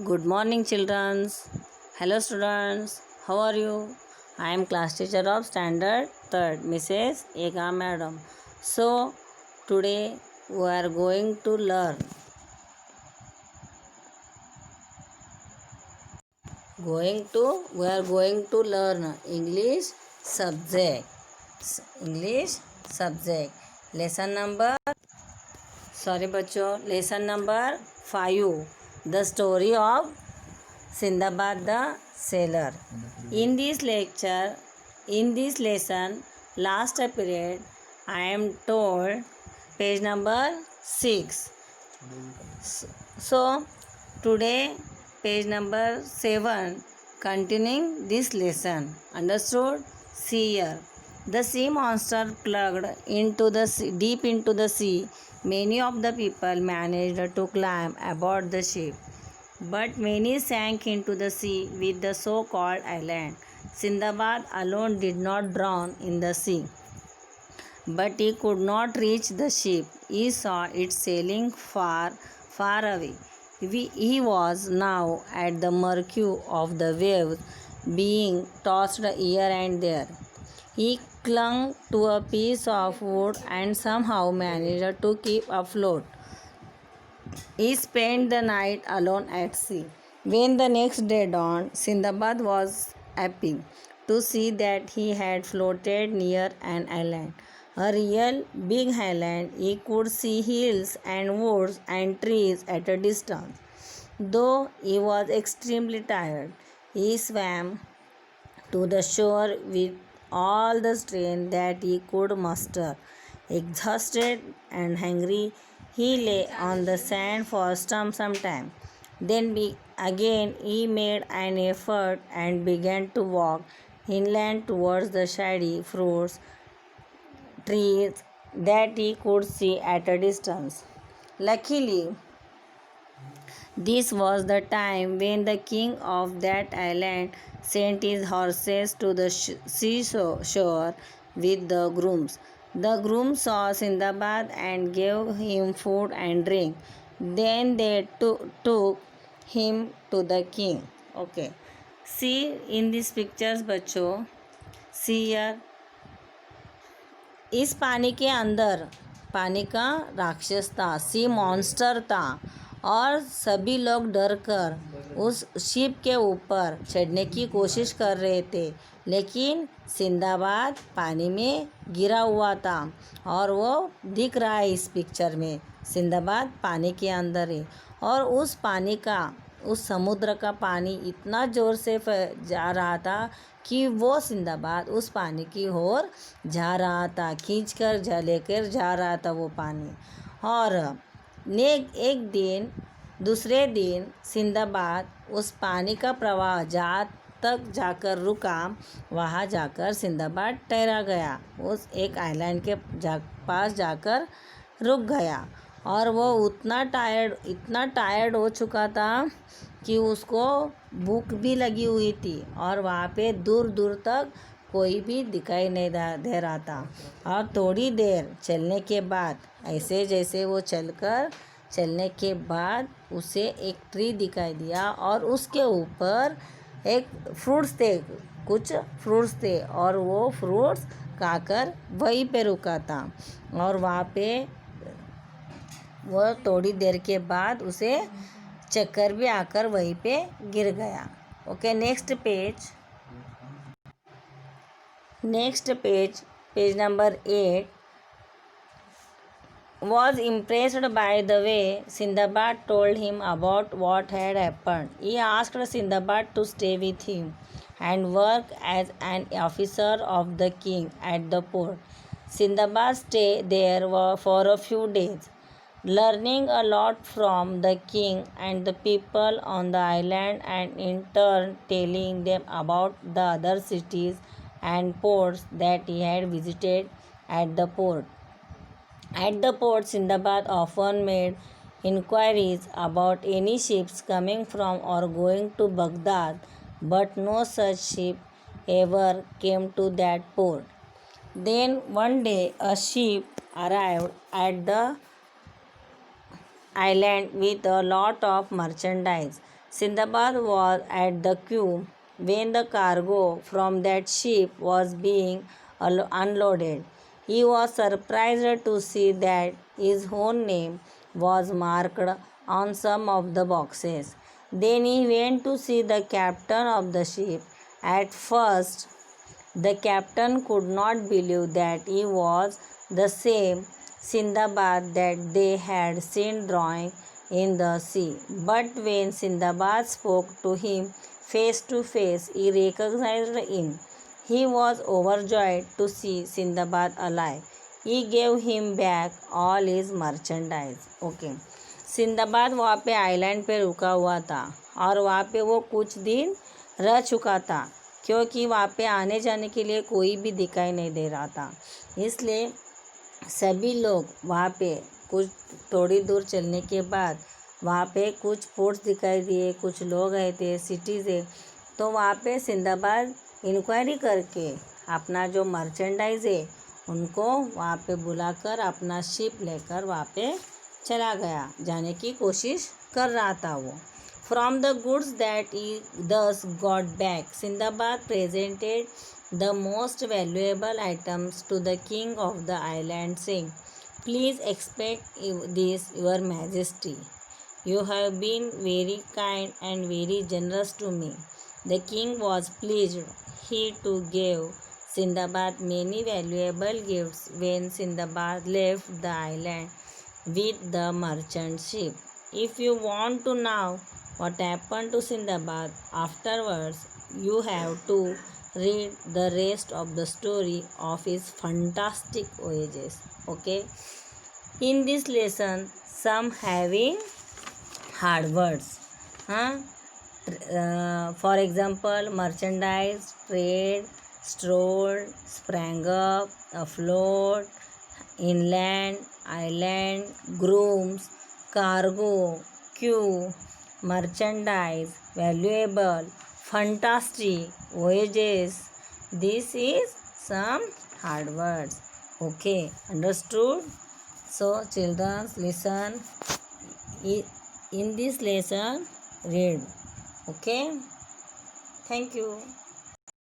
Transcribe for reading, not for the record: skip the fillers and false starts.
Good morning, children. Hello, students. How are you? I am class teacher of Standard 3rd, Mrs. Eka Madam. So, today we are going to learn. We are going to learn English subject. English subject. Lesson number. Sorry, बच्चों. Lesson number 5. The story of Sindbad the Sailor. In this lesson, last period, I am told page number 6. So, today, page number 7, continuing this lesson. Understood? See here. The sea monster plunged deep into the sea. Many of the people managed to climb aboard the ship, but many sank into the sea with the so-called island. Sindbad alone did not drown in the sea, but he could not reach the ship. He saw it sailing far, far away. He was now at the mercy of the waves, being tossed here and there. He clung to a piece of wood and somehow managed to keep afloat. He spent the night alone at sea. When the next day dawned, Sindbad was happy to see that he had floated near an island. A real big island. He could see hills and woods and trees at a distance. Though he was extremely tired, he swam to the shore with all the strength that he could muster. Exhausted and hungry, he lay on the sand for some time. Then again he made an effort and began to walk inland towards the shady fruits trees that he could see at a distance. Luckily, this was the time when the king of that island sent his horses to the seashore with the grooms. The grooms saw Sindbad and gave him food and drink. Then they took him to the king. Okay. See in these pictures, बच्चों. See here. इस पानी के अंदर पानी का राक्षस था, sea monster था, और सभी लोग डर कर उस शिप के ऊपर चढ़ने की कोशिश कर रहे थे, लेकिन सिंदाबाद पानी में गिरा हुआ था और वो दिख रहा है इस पिक्चर में। सिंदाबाद पानी के अंदर है और उस समुद्र का पानी इतना ज़ोर से जा रहा था कि वो सिंदाबाद उस पानी की ओर जा रहा था, खींचकर लेकर जा रहा था वो पानी। और दूसरे दिन सिंदाबाद उस पानी का प्रवाह जहाँ तक जाकर रुका, वहाँ जाकर सिंदाबाद ठहरा गया, उस एक आइलैंड के पास जाकर रुक गया। और वो इतना टायर्ड हो चुका था कि उसको भूख भी लगी हुई थी और वहाँ पे दूर दूर तक कोई भी दिखाई नहीं दे रहा था। और थोड़ी देर चलने के बाद, ऐसे जैसे वो चलने के बाद उसे एक ट्री दिखाई दिया और उसके ऊपर कुछ फ्रूट्स थे और वो फ्रूट्स खाकर वहीं पे रुका था। और वहाँ पे वो थोड़ी देर के बाद उसे चक्कर भी आकर वहीं पे गिर गया। Okay, next page number 8 was impressed by the way Sindbad told him about what had happened. He asked Sindbad to stay with him and work as an officer of the king at the port. Sindbad stayed there for a few days, learning a lot from the king and the people on the island, and in turn telling them about the other cities and ports that he had visited at the port. At the port, Sindbad often made inquiries about any ships coming from or going to Baghdad, but no such ship ever came to that port. Then one day a ship arrived at the island with a lot of merchandise. Sindbad was at the quay when the cargo from that ship was being unloaded. He was surprised to see that his own name was marked on some of the boxes. Then he went to see the captain of the ship. At first, the captain could not believe that he was the same Sindbad that they had seen drawing in the sea. But when Sindbad spoke to him face to face, he recognized him. He was overjoyed to see Sindbad alive. He gave him back all his merchandise. Okay. Sinbad वहाँ पे island पे रुका हुआ था और वहाँ पे वो कुछ दिन रह चुका था, क्योंकि वहाँ पे आने जाने के लिए कोई भी दिखाई नहीं दे रहा था। इसलिए सभी लोग वहाँ पे कुछ थोड़ी दूर चलने के बाद वहाँ पे कुछ फोर्ट्स दिखाई दिए, कुछ लोग आए थे, सिटीज़ है। तो वहाँ पे सिंदबाद इंक्वायरी करके अपना जो मर्चेंडाइज है उनको वहाँ पे बुलाकर अपना शिप लेकर वहाँ पे चला गया, जाने की कोशिश कर रहा था वो। From the goods that he thus got back, Sindbad presented the most valuable items to the king of the island, saying, "Please expect this, your majesty. You have been very kind and very generous to me." The king was pleased. He too gave Sindbad many valuable gifts when Sindbad left the island with the merchant ship. If you want to know what happened to Sindbad afterwards, you have to read the rest of the story of his fantastic voyages. Okay, in this lesson some having hard words, huh? For example, merchandise, trade, strolled, sprang up, afloat, inland, island, grooms, cargo, queue, merchandise, valuable, fantastic, voyages. This is some hard words. Okay, understood? So children, listen. In this lesson, read. Okay, thank you.